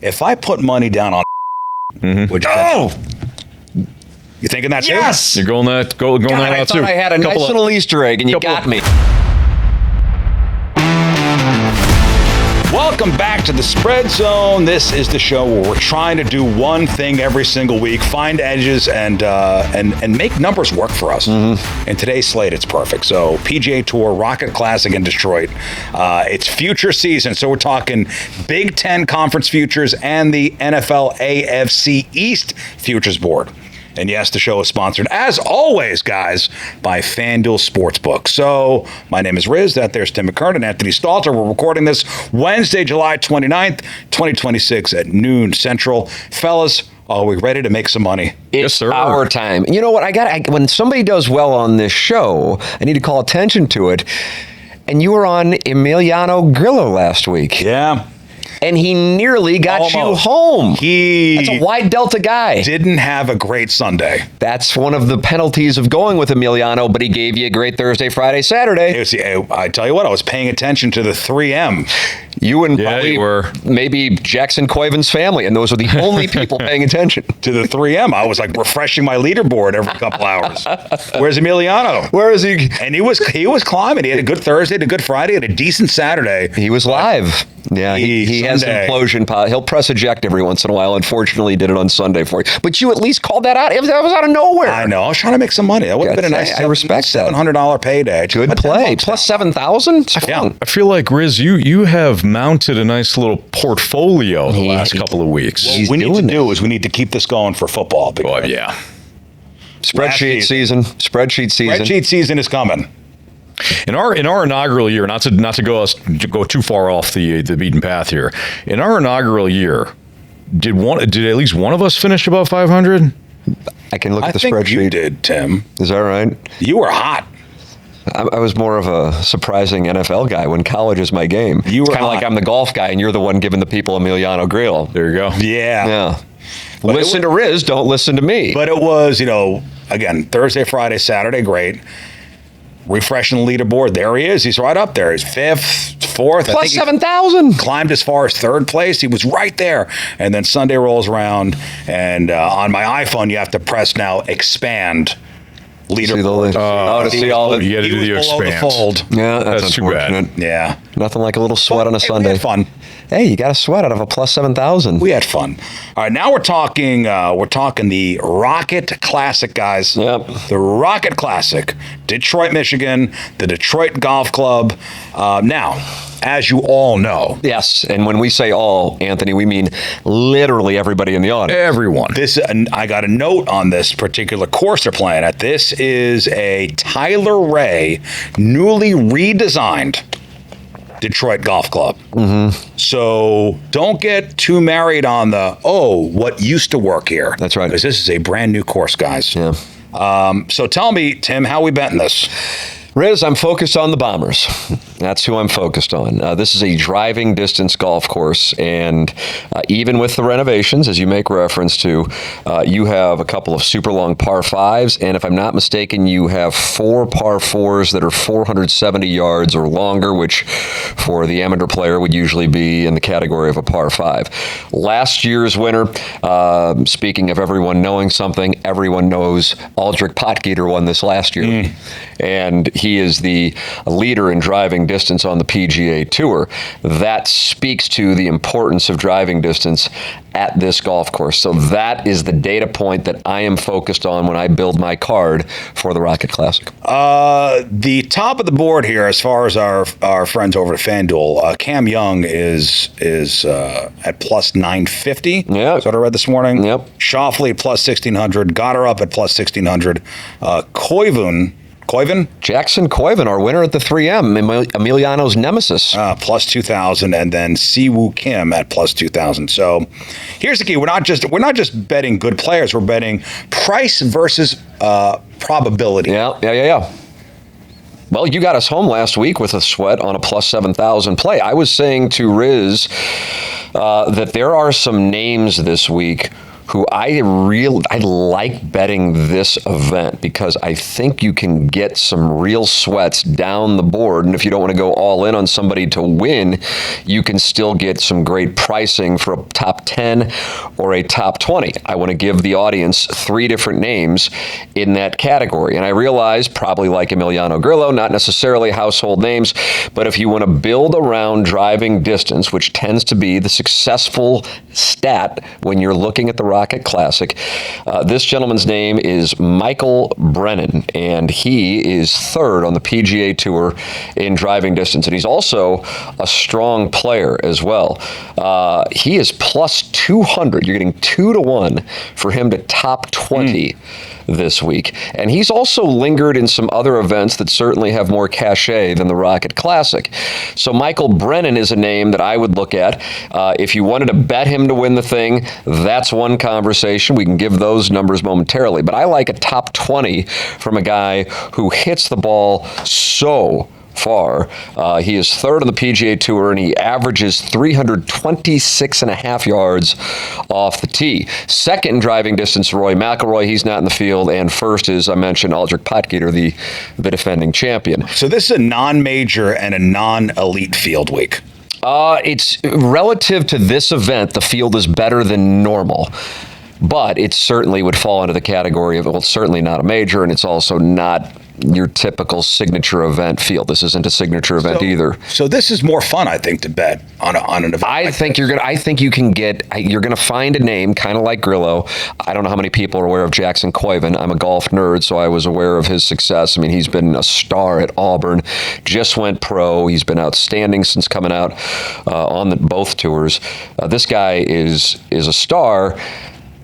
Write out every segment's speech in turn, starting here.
If I put money down on, would you? You thinking that? Yes, too? you're going that going that out too. I had a nice little Easter egg, and you got me. Welcome back to the Spread Zone. This is the show where we're trying to do one thing every single week, find edges and make numbers work for us. In today's slate, it's perfect. So PGA Tour, Rocket Classic in Detroit. It's future season, so we're talking Big Ten Conference futures and the NFL AFC East Futures Board. And yes, the show is sponsored, as always, guys, by FanDuel Sportsbook. So my name is Riz. That there's Tim McKernan, Anthony Stalter. We're recording this Wednesday, July 29th, 2026 at noon Central. Fellas, are we ready to make some money? It's our time. You know what? When somebody does well on this show, I need to call attention to it. And you were on Emiliano Grillo last week. Yeah. And he nearly got you home. That's a wide Delta guy. Didn't have a great Sunday. That's one of the penalties of going with Emiliano, but he gave you a great Thursday, Friday, Saturday. I tell you what, I was paying attention to the 3M. You and probably maybe Jackson Coivin's family, and those are the only people paying attention. To the 3M. I was like refreshing my leaderboard every couple hours. Where's Emiliano? Where is he? And he was climbing. He had a good Thursday, a good Friday, had a decent Saturday. He was live. Yeah, he has an implosion. He'll press eject every once in a while. Unfortunately, he did it on Sunday for you. But you at least called that out. That was out of nowhere. I know. I was trying to make some money. That would have been a nice $700 payday. Good play. Plus 7,000? Yeah. I feel like, Riz, you have mounted a nice little portfolio the last couple of weeks. What we need to keep this going for football. Oh, yeah. Spreadsheet season. Spreadsheet season is coming. In our inaugural year, not to go too far off the beaten path here. In our inaugural year, did at least one of us finish above 500? I can look at the spreadsheet. I think you did, Tim. Is that right? You were hot. I was more of a surprising NFL guy when college is my game. You were kind of like I'm the golf guy, and you're the one giving the people Emiliano Grillo. There you go. Yeah. Listen to Riz, don't listen to me. But it was, again, Thursday, Friday, Saturday, great. Refreshing the leaderboard. There he is. He's right up there. He's fifth, fourth. Plus 7,000. Climbed as far as third place. He was right there. And then Sunday rolls around, and on my iPhone, you have to press now expand leaderboard. To see all the... You got to do the expand. The fold. Yeah, that's too bad. Yeah. Nothing like a little sweat on a Sunday. We had fun. Hey, you got a sweat out of a plus 7,000. We had fun. All right, now we're talking the Rocket Classic, guys. Yep. The Rocket Classic, Detroit, Michigan, the Detroit Golf Club. Now, as you all know. Yes, and when we say all, Anthony, we mean literally everybody in the audience. Everyone. I got a note on this particular course they're playing at. This is a Tyler Ray, newly redesigned Detroit Golf Club. So don't get too married on what used to work here. That's right. Because this is a brand new course, guys. Yeah. So tell me, Tim, how we betting this? Riz, I'm focused on the Bombers. That's who I'm focused on. This is a driving distance golf course, and even with the renovations, as you make reference to, you have a couple of super long par fives, and if I'm not mistaken, you have 4 par fours that are 470 yards or longer, which for the amateur player would usually be in the category of a par five. Last year's winner, speaking of everyone knowing something, everyone knows Aldrich Potgieter won this last year. And he is the leader in driving distance on the PGA Tour. That speaks to the importance of driving distance at this golf course. So that is the data point that I am focused on when I build my card for the Rocket Classic. The top of the board here, as far as our friends over at FanDuel, Cam Young is at plus 950. Yeah. That's what I read this morning. Yep. Shoffley plus 1,600. Gotterup at plus 1,600. Jackson Coivin, our winner at the 3M, Emiliano's nemesis. Plus 2,000, and then Siwoo Kim at plus 2,000. So here's the key. We're not just betting good players. We're betting price versus probability. Yeah. Well, you got us home last week with a sweat on a plus 7,000 play. I was saying to Riz that there are some names this week who I like betting this event because I think you can get some real sweats down the board. And if you don't want to go all in on somebody to win, you can still get some great pricing for a top 10 or a top 20. I want to give the audience 3 different names in that category. And I realize, probably like Emiliano Grillo, not necessarily household names, but if you want to build around driving distance, which tends to be the successful stat when you're looking at the Rocket Classic, this gentleman's name is Michael Brennan, and he is 3rd on the PGA Tour in driving distance, and he's also a strong player as well. He is plus 200. You're getting 2-1 for him to top 20 this week. And he's also lingered in some other events that certainly have more cachet than the Rocket Classic. So Michael Brennan is a name that I would look at. If you wanted to bet him to win the thing, that's one conversation. We can give those numbers momentarily. But I like a top 20 from a guy who hits the ball so far. He is 3rd on the PGA Tour, and he averages 326.5 yards off the tee. 2nd in driving distance, Rory McIlroy. He's not in the field. And 1st is, I mentioned, Aldrich Potgieter, the defending champion. So this is a non-major and a non-elite field week. It's relative to this event, the field is better than normal. But it certainly would fall into the category of, well, it's certainly not a major, and it's also not your typical signature event field. This isn't a signature event either. So this is more fun, I think, to bet on an event. I think you're gonna find a name kind of like Grillo. I don't know how many people are aware of Jackson Koiven. I'm a golf nerd, so I was aware of his success. I mean, he's been a star at Auburn. Just went pro. He's been outstanding since coming out on both tours. This guy is a star,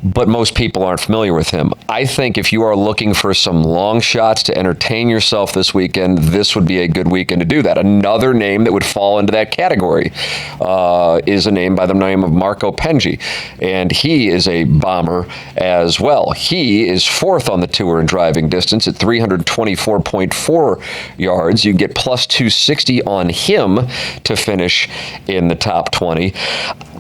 but most people aren't familiar with him. I think if you are looking for some long shots to entertain yourself this weekend, this would be a good weekend to do that. Another name that would fall into that category is a name by the name of Marco Penji, and he is a bomber as well. He is 4th on the tour in driving distance at 324.4 yards. You get plus 260 on him to finish in the top 20.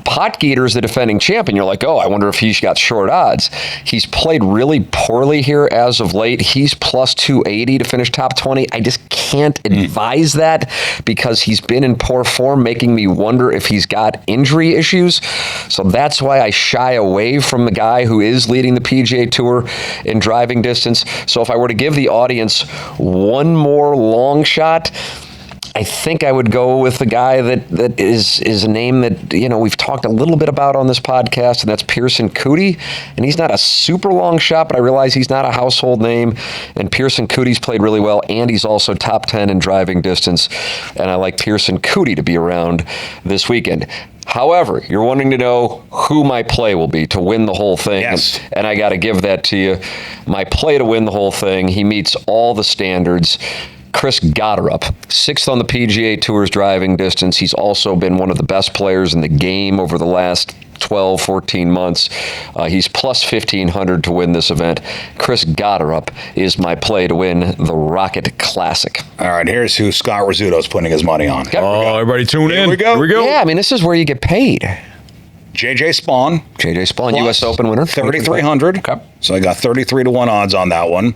Potgieter is the defending champion. You're like, oh, I wonder if he's got short odds. He's played really poorly here as of late. He's plus 280 to finish top 20. I just can't advise that because he's been in poor form, making me wonder if he's got injury issues. So that's why I shy away from the guy who is leading the PGA Tour in driving distance. So if I were to give the audience one more long shot, I think I would go with the guy that is a name that, we've talked a little bit about on this podcast, and that's Pearson Coody. And he's not a super long shot, but I realize he's not a household name. And Pearson Coody's played really well, and he's also top 10 in driving distance. And I like Pearson Coody to be around this weekend. However, you're wanting to know who my play will be to win the whole thing. Yes. And I got to give that to you. My play to win the whole thing, he meets all the standards. Chris Gotterup, 6th on the PGA Tour's driving distance. He's also been one of the best players in the game over the last 12, 14 months. He's plus 1,500 to win this event. Chris Gotterup is my play to win the Rocket Classic. All right, here's who Scott Rizzuto is putting his money on. Oh, everybody tune in. Here we go. Yeah, I mean, this is where you get paid. JJ Spawn, plus U.S. Open winner. 3,300. Okay. So I got 33-1 odds on that one.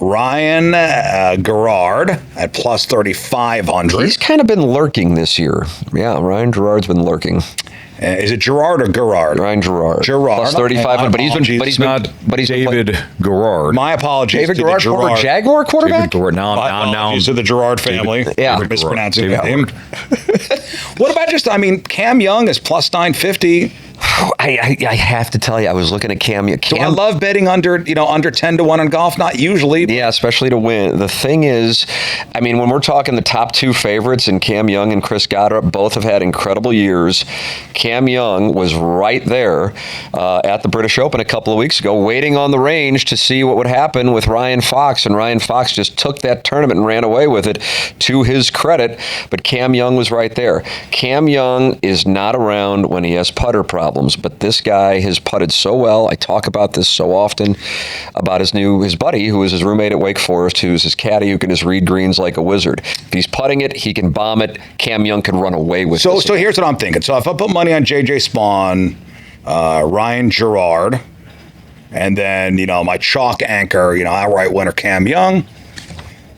Ryan Gerard at plus 3,500. He's kind of been lurking this year. Yeah, Ryan Gerard's been lurking. Is it Gerard or Gerard? Ryan Gerard. Plus 3,500. But he's not David Gerard. Gerard. My apologies. David to Gerard, the former Jaguar quarterback. David Gerard. Now. Apologies to the Gerard family. Yeah. For mispronouncing David him. What about Cam Young is plus 950. I have to tell you, I was looking at Cam. So I love betting under 10-1 on golf. Not usually. Yeah, especially to win. The thing is, I mean, when we're talking the top 2 favorites, and Cam Young and Chris Gotterup both have had incredible years. Cam Young was right there at the British Open a couple of weeks ago, waiting on the range to see what would happen with Ryan Fox, and Ryan Fox just took that tournament and ran away with it, to his credit. But Cam Young was right there. Cam Young is not around when he has putter problems. But this guy has putted so well. I talk about this so often about his buddy, who is his roommate at Wake Forest, who's his caddy, who can just read greens like a wizard. If he's putting it, he can bomb it. Cam Young can run away with it. So here's what I'm thinking. So if I put money on JJ Spawn, Ryan Gerard, and then, my chalk anchor, outright winner Cam Young.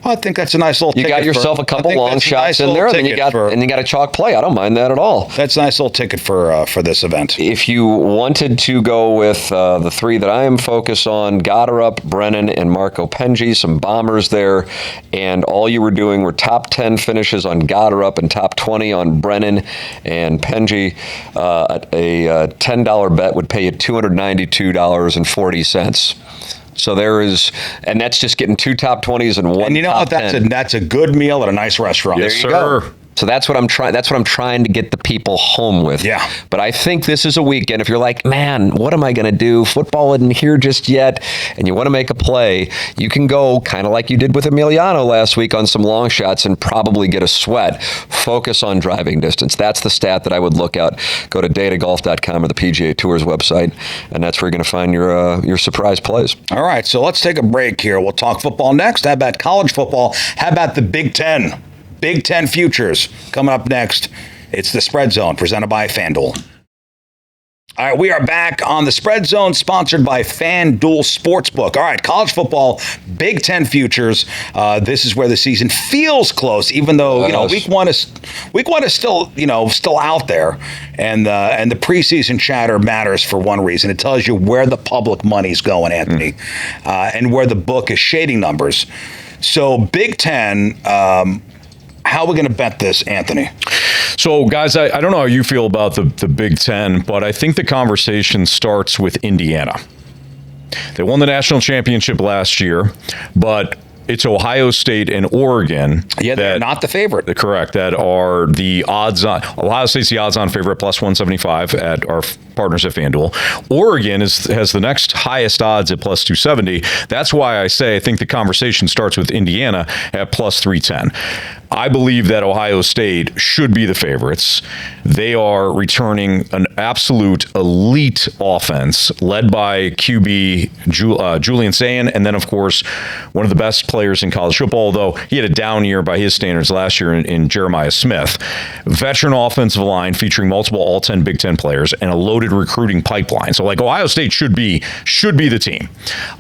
I think that's a nice little ticket. You got yourself a couple long shots in there, and then you got a chalk play. I don't mind that at all. That's a nice little ticket for this event. If you wanted to go with the three that I am focused on, Gotterup, Brennan, and Marco Penji, some bombers there, and all you were doing were top 10 finishes on Gotterup and top 20 on Brennan and Penji, a $10 bet would pay you $292.40. So there is, and that's just getting two top 20s and one. And you know what? That's a good meal at a nice restaurant. Yes, there you sir. go. So that's what I'm trying. That's what I'm trying to get the people home with. Yeah. But I think this is a weekend. If you're like, man, what am I going to do? Football isn't here just yet, and you want to make a play, you can go kind of like you did with Emiliano last week on some long shots and probably get a sweat. Focus on driving distance. That's the stat that I would look at. Go to datagolf.com or the PGA Tour's website, and that's where you're going to find your surprise plays. All right, so let's take a break here. We'll talk football next. How about college football? How about the Big Ten? Big Ten futures coming up next. It's the Spread Zone presented by FanDuel. All right, we are back on the Spread Zone, sponsored by FanDuel Sportsbook. All right, college football, Big Ten futures. This is where the season feels close, even though week one is still out there, and the preseason chatter matters for one reason. It tells you where the public money's going, Anthony, and where the book is shading numbers. So Big Ten. How are we going to bet this, Anthony? So, guys, I don't know how you feel about the Big Ten, but I think the conversation starts with Indiana. They won the national championship last year, but it's Ohio State and Oregon. Yeah, they're not the favorite. Correct. That are the odds-on. Ohio State's the odds-on favorite, plus 175 at our partners at FanDuel. Oregon has the next highest odds at plus 270. That's why I think the conversation starts with Indiana at plus 310. I believe that Ohio State should be the favorites. They are returning an absolute elite offense led by QB Julian Sayin, and then, of course, one of the best players in college football, although he had a down year by his standards last year in Jeremiah Smith. Veteran offensive line featuring multiple All-10 Big Ten players and a loaded recruiting pipeline. So, Ohio State should be the team.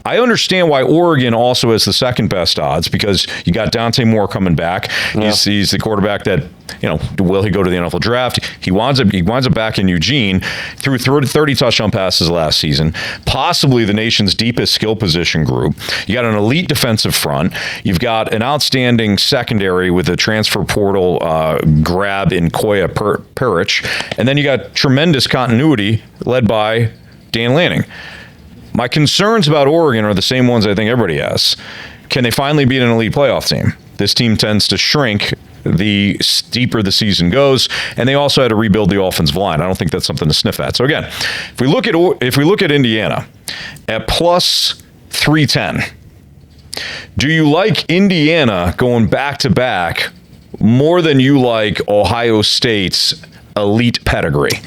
I understand why Oregon also has the second best odds, because you got Dante Moore coming back. Yeah. He's the quarterback that, will he go to the NFL draft? He winds up back in Eugene, threw 30 touchdown passes last season, possibly the nation's deepest skill position group. You got an elite defensive front. You've got an outstanding secondary with a transfer portal grab in Koya Peric. And then you got tremendous continuity led by Dan Lanning. My concerns about Oregon are the same ones I think everybody has. Can they finally beat an elite playoff team? This team tends to shrink the deeper the season goes, and they also had to rebuild the offensive line. I don't think that's something to sniff at. So again, if we look at Indiana at plus 310, do you like Indiana going back to back more than you like Ohio State's elite pedigree?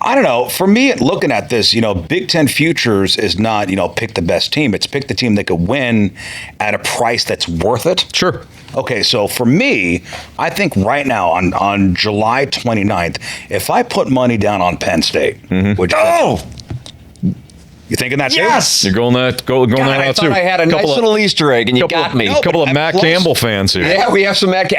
I don't know. For me, looking at this, Big Ten futures is not, pick the best team. It's pick the team that could win at a price that's worth it. Sure. Okay, so for me, I think right now on July 29th, if I put money down on Penn State, which you thinking that's yes, you're going that out too. I had a nice little Easter egg, and you got me. A couple of Matt Campbell fans here. Yeah, we have some Matt.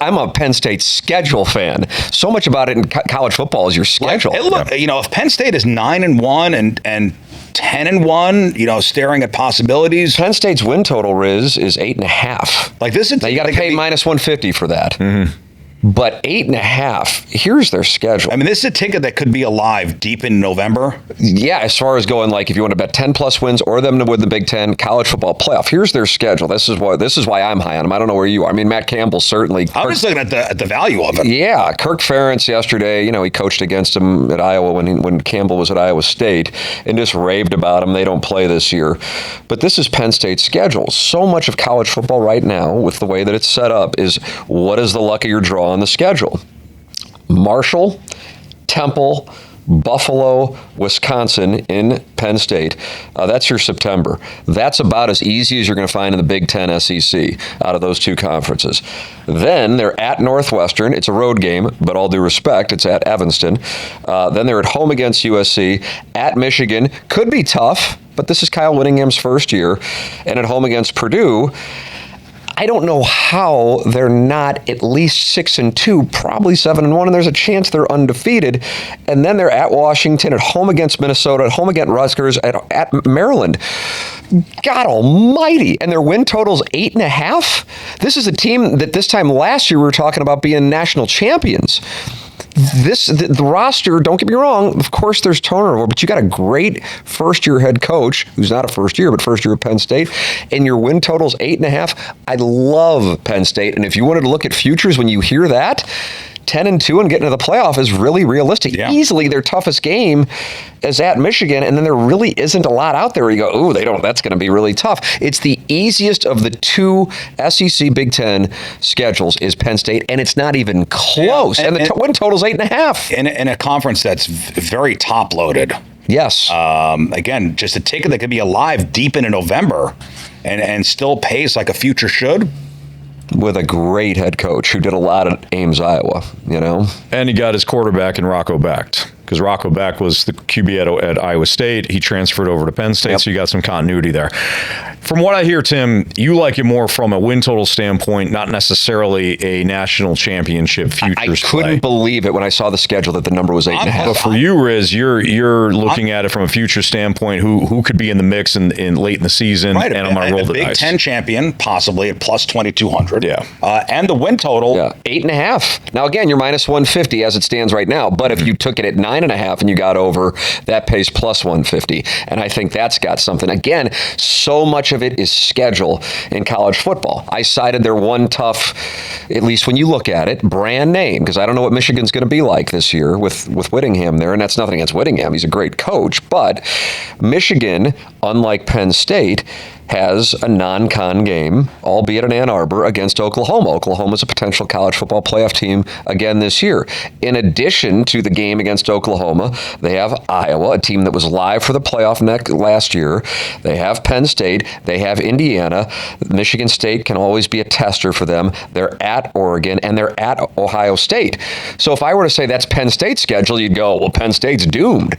I'm a Penn State schedule fan. So much about it in college football is your schedule. If Penn State is 9-1 and 10-1, staring at possibilities. Penn State's win total, Riz, is 8.5. This is now you got to pay minus 150 for that. Mm-hmm. But 8.5, here's their schedule. This is a ticket that could be alive deep in November. Yeah, as far as going, if you want to bet 10-plus wins or them to win the Big Ten college football playoff, here's their schedule. This is why I'm high on them. I don't know where you are. Matt Campbell certainly. I'm just looking at the value of it. Yeah, Kirk Ferentz yesterday, he coached against him at Iowa when Campbell was at Iowa State and just raved about him. They don't play this year. But this is Penn State's schedule. So much of college football right now, with the way that it's set up, is what is the luck of your draw on the schedule. Marshall Temple, Buffalo, Wisconsin in Penn State. That's your September. That's about as easy as you're going to find in the Big Ten SEC out of those two conferences. Then they're at Northwestern. It's a road game, but all due respect, it's at Evanston. Then they're at home against USC. At Michigan. Could be tough, but this is Kyle Whittingham's first year. And at home against Purdue. I don't know how they're not at least 6-2, probably 7-1, and there's a chance they're undefeated. And then they're at Washington, at home against Minnesota, at home against Rutgers, at Maryland. God almighty. And their win total's 8.5. This is a team that this time last year we were talking about being national champions. The roster, don't get me wrong, of course there's turnover, but you got a great first-year head coach, who's not a first year, but first year at Penn State, and your win total's 8.5. I love Penn State, and if you wanted to look at futures when you hear that, 10-2 and getting to the playoff is really realistic. Yeah. Easily their toughest game is at Michigan, and then there really isn't a lot out there where you go, ooh, that's going to be really tough. It's the easiest of the two SEC Big Ten schedules is Penn State, and it's not even close. Yeah, and the win total's 8.5. In a conference that's very top-loaded. Yes. Again, just a ticket that could be alive deep into November and still pays like a future should. With a great head coach who did a lot at Ames, Iowa, And he got his quarterback in Rocco Becht, because Rocco Becht was the QB at Iowa State. He transferred over to Penn State, So you got some continuity there. From what I hear, Tim, you like it more from a win total standpoint, not necessarily a national championship futures I couldn't believe it when I saw the schedule that the number was 8.5. But for you, Riz, you're looking at it from a future standpoint. Who could be in the mix in late in the season? Right, and I'm going to roll the Big dice. Ten champion, possibly at plus 2,200. Yeah. And the win total. Yeah, 8.5. Now, again, you're minus 150 as it stands right now. But if you took it at 9.5 and you got over, that pays plus 150. And I think that's got something. Again, so much of it is schedule in college football. I cited their one tough, at least when you look at it, brand name, because I don't know what Michigan's going to be like this year with Whittingham there. And that's nothing against Whittingham. He's a great coach. But Michigan, unlike Penn State, has a non-con game, albeit in Ann Arbor, against Oklahoma. Oklahoma's a potential college football playoff team again this year. In addition to the game against Oklahoma, they have Iowa, a team that was live for the playoff last year. They have Penn State. They have Indiana. Michigan State can always be a tester for them. They're at Oregon, and they're at Ohio State. So if I were to say that's Penn State's schedule, you'd go, well, Penn State's doomed.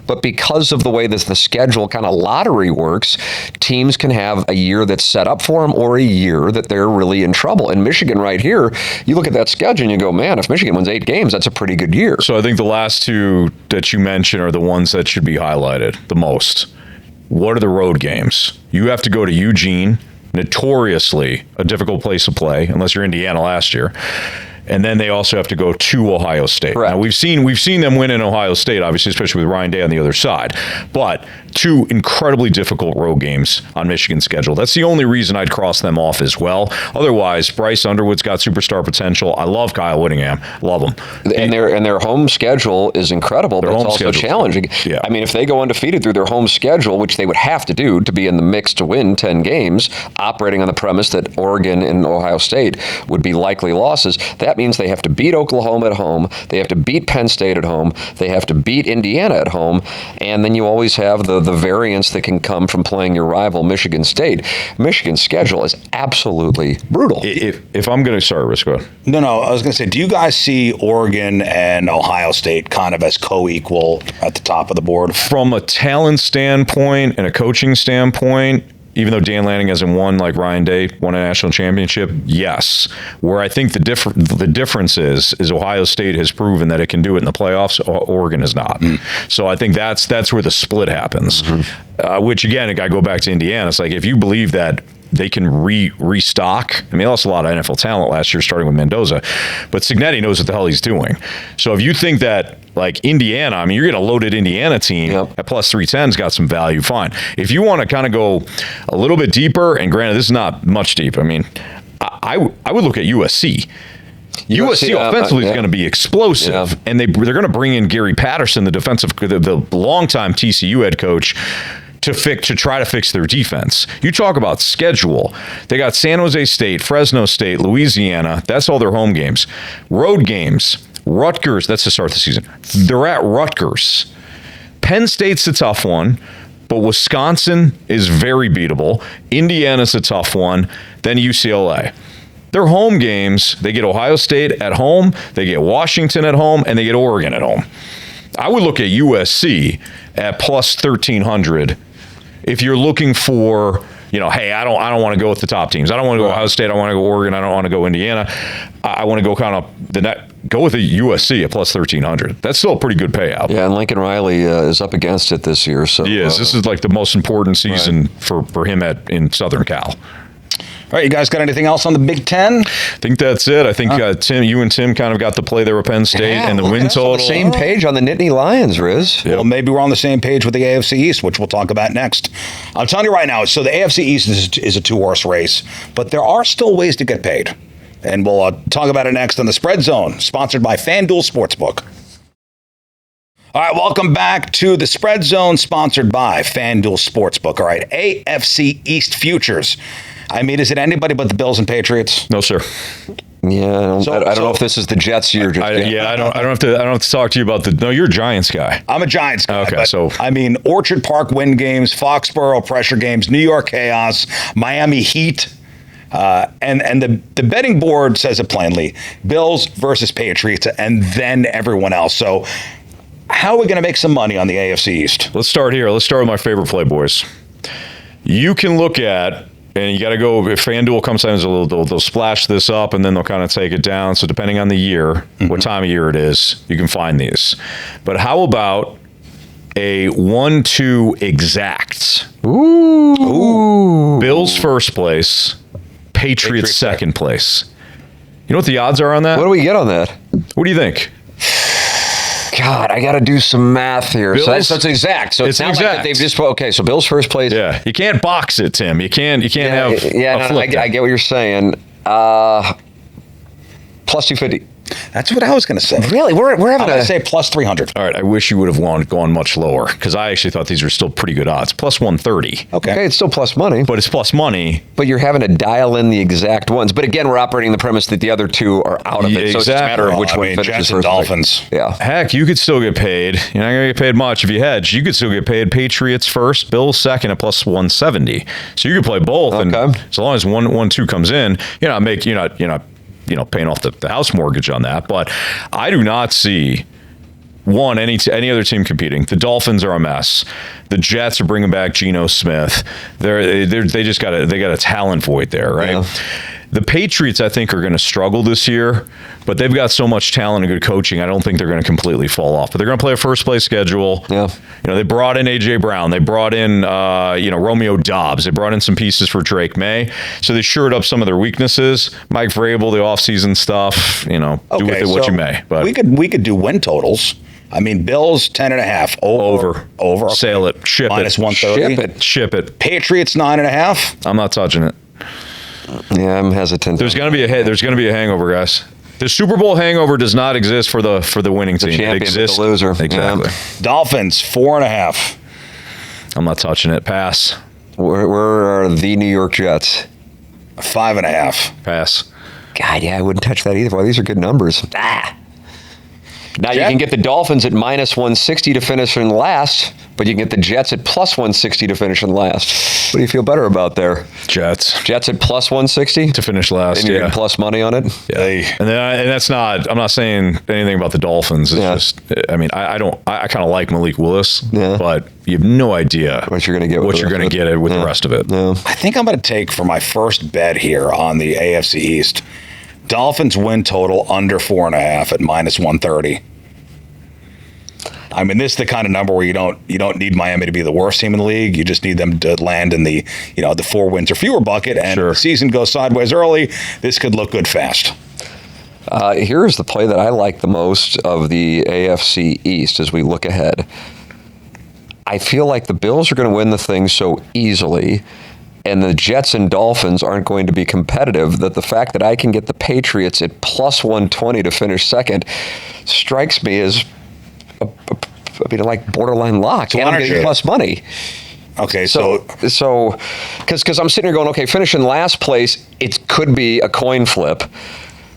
But because of the way the schedule kind of lottery works, teams can have a year that's set up for them or a year that they're really in trouble. And Michigan right here, you look at that schedule and you go, man, if Michigan wins 8 games, that's a pretty good year. So I think the last two that you mentioned are the ones that should be highlighted the most. What are the road games? You have to go to Eugene, notoriously a difficult place to play, unless you're Indiana last year. And then they also have to go to Ohio State. Correct. Now, we've seen them win in Ohio State, obviously, especially with Ryan Day on the other side. But 2 incredibly difficult road games on Michigan's schedule. That's the only reason I'd cross them off as well. Otherwise, Bryce Underwood's got superstar potential. I love Kyle Whittingham. Love him. And their home schedule is incredible, but it's also challenging. Yeah. I mean, if they go undefeated through their home schedule, which they would have to do to be in the mix to win 10 games, operating on the premise that Oregon and Ohio State would be likely losses, that means they have to beat Oklahoma at home, they have to beat Penn State at home, they have to beat Indiana at home, and then you always have the variance that can come from playing your rival Michigan State. Michigan's schedule is absolutely brutal. If I'm going to start, Riz, go ahead. No, I was going to say, do you guys see Oregon and Ohio State kind of as co-equal at the top of the board? From a talent standpoint and a coaching standpoint, even though Dan Lanning hasn't won like Ryan Day won a national championship, yes. Where I think the difference is Ohio State has proven that it can do it in the playoffs. Oregon is not. So I think that's where the split happens. Which again, I go back to Indiana. It's like if you believe that they can restock. I mean, they lost a lot of NFL talent last year, starting with Mendoza. But Cignetti knows what the hell he's doing. So if you think that, like Indiana, I mean, you're getting a loaded Indiana team at plus 310's got some value, fine. If you want to kind of go a little bit deeper, and granted, this is not much deep. I mean, I would look at USC. USC offensively is going to be explosive, and they're going to bring in Gary Patterson, the longtime TCU head coach, to try to fix their defense. You talk about schedule. They got San Jose State, Fresno State, Louisiana. That's all their home games. Road games. Rutgers, that's to start the season. They're at Rutgers. Penn State's a tough one, but Wisconsin is very beatable. Indiana's a tough one. Then UCLA. Their home games, they get Ohio State at home, they get Washington at home, and they get Oregon at home. I would look at USC at plus 1,300 if you're looking for, hey, I don't want to go with the top teams. I don't want to go Ohio State. I want to go Oregon. I don't want to go Indiana. I want to go kind of go with the USC at plus 1,300. That's still a pretty good payout. Yeah, and Lincoln Riley is up against it this year. So he is. This is like the most important season for him in Southern Cal. All right, you guys got anything else on the Big Ten? I think that's it. I think Tim, you and Tim kind of got to play there with Penn State and the win total. On the same page on the Nittany Lions, Riz. Well, maybe we're on the same page with the AFC East, which we'll talk about next. I'm telling you right now, so the AFC East is a two-horse race, but there are still ways to get paid. And we'll talk about it next on the Spread Zone, sponsored by FanDuel Sportsbook. All right, welcome back to the Spread Zone, sponsored by FanDuel Sportsbook. All right, AFC East futures. I mean, is it anybody but the Bills and Patriots? No, sir. Yeah, I don't know if this is the Jets you're just. I don't have to talk to you about the. No, you're a Giants guy. I'm a Giants guy. Okay, so I mean, Orchard Park win games, Foxborough pressure games, New York chaos, Miami Heat, and the betting board says it plainly: Bills versus Patriots, and then everyone else. So, how are we going to make some money on the AFC East? Let's start here. Let's start with my favorite play, boys. You can look at. And you got to go, if FanDuel comes in, they'll splash this up and then they'll kind of take it down. So depending on the year, what time of year it is, you can find these. But how about a 1-2 exact? Ooh. Bills first place, Patriots second place. You know what the odds are on that? What do we get on that? What do you think? God, I got to do some math here. Bills, so that's exact. So it's not exact. like that they've just so Bills first place. Yeah, you can't box it, Tim. You can't have. Yeah, I get what you're saying. Plus 250. That's what I was going to say. Really, we're having I'm going to say plus 300. All right, I wish you would have gone much lower because I actually thought these were still pretty good odds. Plus 130. Okay, it's still plus money. But it's plus money. But you're having to dial in the exact ones. But again, we're operating the premise that the other two are out of it. So it's just a matter of which one finishes Jets first. And Dolphins. Yeah. Heck, you could still get paid. You're not going to get paid much if you hedge. You could still get paid Patriots first, Bills second at plus 170. So you could play both. Okay. And as long as 1-2 comes in, you're not paying off the house mortgage on that. But I do not see any other team competing. The Dolphins are a mess. The Jets are bringing back Geno Smith. They got a talent void there, right? Yeah. The Patriots, I think, are going to struggle this year, but they've got so much talent and good coaching. I don't think they're going to completely fall off. But they're going to play a first-place schedule. Yeah. They brought in A.J. Brown. They brought in, Romeo Dobbs. They brought in some pieces for Drake May. So they shored up some of their weaknesses. Mike Vrabel, the offseason stuff, do with it what you may. But we could do win totals. I mean, Bills 10.5 over. Okay. Sail it. Ship minus it. 130. Ship it. Patriots 9.5. I'm not touching it. Yeah, I'm hesitant. There's going to be a hangover, guys. The Super Bowl hangover does not exist for the winning team. It exists. The loser. Exactly. Yeah. Dolphins 4.5. I'm not touching it. Pass. Where are the New York Jets? 5.5. Pass. God, yeah, I wouldn't touch that either. Well, these are good numbers. Now you can get the Dolphins at minus 160 to finish in last, but you can get the Jets at plus 160 to finish in last. What do you feel better about there? Jets at plus 160 to finish last. And you're getting plus money on it. Yeah, and that's not. I'm not saying anything about the Dolphins. It's just. I mean, I kind of like Malik Willis, but you have no idea what you're going to get. What you're going to get with the rest of it. Yeah. I think I'm going to take for my first bet here on the AFC East. Dolphins win total under 4.5 at minus 130. I mean, this is the kind of number where you don't need Miami to be the worst team in the league. You just need them to land in the 4 wins or fewer bucket. And if the season goes sideways early, this could look good fast. Here's the play that I like the most of the AFC East as we look ahead. I feel like the Bills are going to win the thing so easily, and the Jets and Dolphins aren't going to be competitive, that the fact that I can get the Patriots at plus 120 to finish second strikes me as like borderline locked. And I'm getting plus money. Okay, so because I'm sitting here going, okay, finish in last place, it could be a coin flip.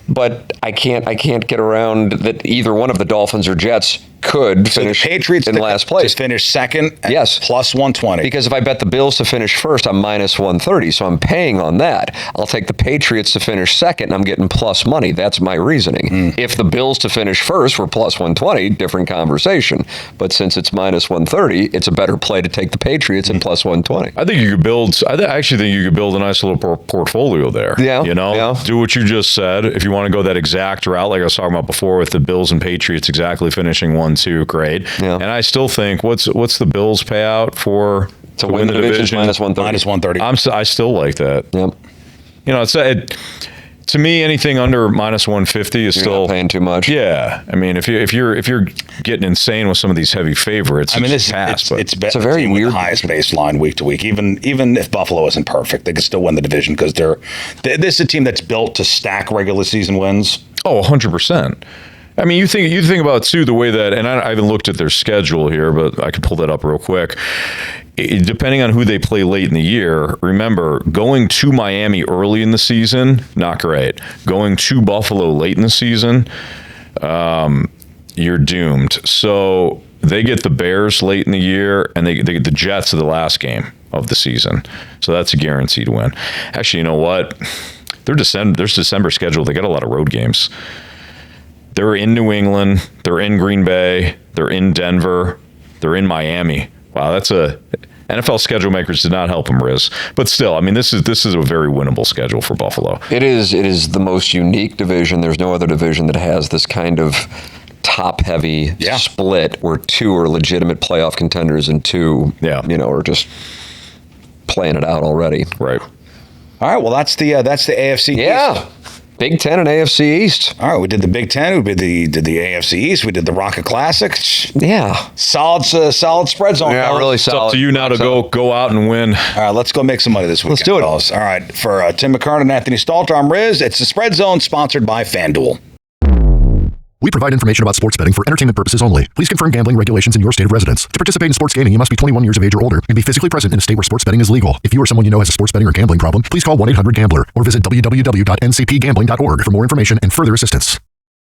but I can't get around that either one of the Dolphins or Jets could finish Patriots in last place. To finish second at yes. plus 120. Because if I bet the Bills to finish first, I'm minus 130, so I'm paying on that. I'll take the Patriots to finish second, and I'm getting plus money. That's my reasoning. If the Bills to finish first were plus 120, different conversation. But since it's minus 130, it's a better play to take the Patriots at plus 120. I think you could build. I actually think you could build a nice little portfolio there. Yeah, you know, yeah. Do what you just said. If you want to go that exact route, like I was talking about before, with the Bills and Patriots exactly finishing 1-2, great. Yeah. And I still think what's the Bills payout for to win the division? Minus 130. Minus 130. I still like that. Yep. You know, to me, anything under minus 150 is You're still not paying too much. Yeah, I mean, if you're getting insane with some of these heavy favorites, I mean, it's a very weird highest baseline week to week. Even if Buffalo isn't perfect, they can still win the division because this is a team that's built to stack regular season wins. Oh, 100%. I mean, you think about too the way that, and I haven't looked at their schedule here, but I can pull that up real quick. Depending on who they play late in the year, remember, going to Miami early in the season, not great. Going to Buffalo late in the season, you're doomed. So they get the Bears late in the year, and they get the Jets at the last game of the season. So that's a guaranteed win. Actually, you know what? Their December schedule, they got a lot of road games. They're in New England, they're in Green Bay, they're in Denver, they're in Miami. Wow, that's NFL schedule makers did not help them, Riz. But still, I mean, this is a very winnable schedule for Buffalo. It is the most unique division. There's no other division that has this kind of top-heavy split where two are legitimate playoff contenders and two, are just playing it out already. Right. All right. Well, that's the AFC East. Yeah. Big Ten and AFC East. All right, we did the Big Ten. We did the AFC East. We did the Rocket Classic. Yeah, solid spread zone. Yeah, really solid. It's up to you now to go out and win. All right, let's go make some money this weekend. Let's do it. Fellas. All right, for Tim McKernan and Anthony Stalter, I'm Riz. It's the Spread Zone, sponsored by FanDuel. We provide information about sports betting for entertainment purposes only. Please confirm gambling regulations in your state of residence. To participate in sports gaming, you must be 21 years of age or older and be physically present in a state where sports betting is legal. If you or someone you know has a sports betting or gambling problem, please call 1-800-GAMBLER or visit www.ncpgambling.org for more information and further assistance.